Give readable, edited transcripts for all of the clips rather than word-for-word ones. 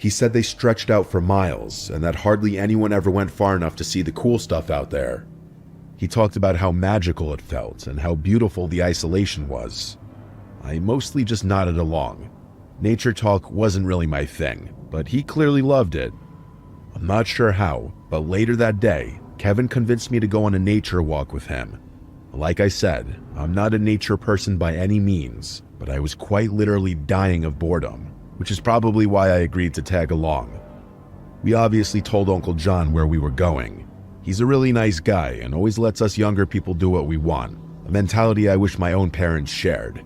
He said they stretched out for miles and that hardly anyone ever went far enough to see the cool stuff out there. He talked about how magical it felt and how beautiful the isolation was. I mostly just nodded along. Nature talk wasn't really my thing, but he clearly loved it. I'm not sure how, but later that day, Kevin convinced me to go on a nature walk with him. Like I said, I'm not a nature person by any means, but I was quite literally dying of boredom, which is probably why I agreed to tag along. We obviously told Uncle John where we were going. He's a really nice guy and always lets us younger people do what we want, a mentality I wish my own parents shared.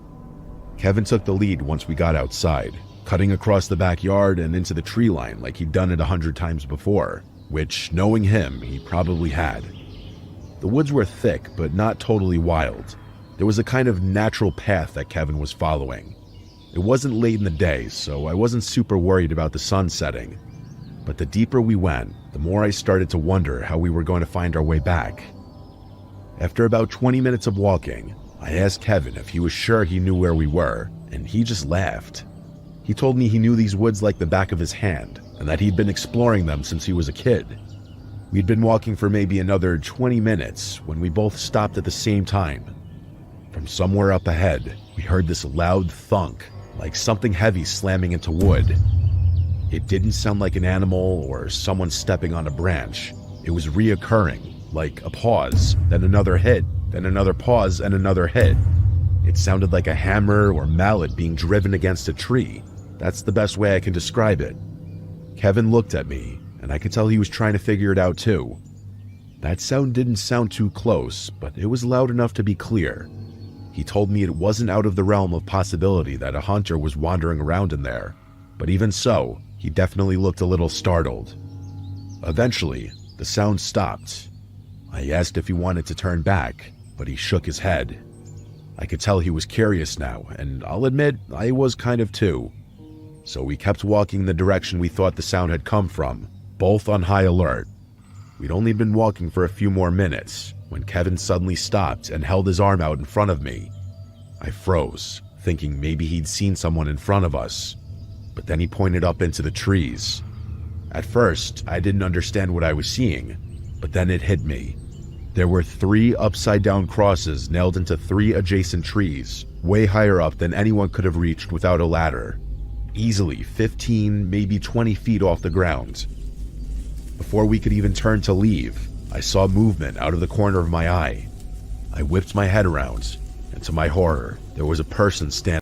Kevin took the lead once we got outside, cutting across the backyard and into the tree line like he'd done it 100 times before, which, knowing him, he probably had. The woods were thick, but not totally wild. There was a kind of natural path that Kevin was following. It wasn't late in the day, so I wasn't super worried about the sun setting. But the deeper we went, the more I started to wonder how we were going to find our way back. After about 20 minutes of walking, I asked Kevin if he was sure he knew where we were, and he just laughed. He told me he knew these woods like the back of his hand, and that he'd been exploring them since he was a kid. We'd been walking for maybe another 20 minutes when we both stopped at the same time. From somewhere up ahead, we heard this loud thunk, like something heavy slamming into wood. It didn't sound like an animal or someone stepping on a branch. It was reoccurring, like a pause, then another hit, then another pause and another hit. It sounded like a hammer or mallet being driven against a tree. That's the best way I can describe it. Kevin looked at me, and I could tell he was trying to figure it out too. That sound didn't sound too close, but it was loud enough to be clear. He told me it wasn't out of the realm of possibility that a hunter was wandering around in there, but even so, he definitely looked a little startled. Eventually, the sound stopped. I asked if he wanted to turn back, but he shook his head. I could tell he was curious now, and I'll admit I was kind of too. So we kept walking the direction we thought the sound had come from, both on high alert. We'd only been walking for a few more minutes when Kevin suddenly stopped and held his arm out in front of me. I froze, thinking maybe he'd seen someone in front of us, but then he pointed up into the trees. At first, I didn't understand what I was seeing, but then it hit me. There were 3 upside-down crosses nailed into 3 adjacent trees, way higher up than anyone could have reached without a ladder. Easily 15, maybe 20 feet off the ground. Before we could even turn to leave, I saw movement out of the corner of my eye. I whipped my head around, and to my horror, there was a person standing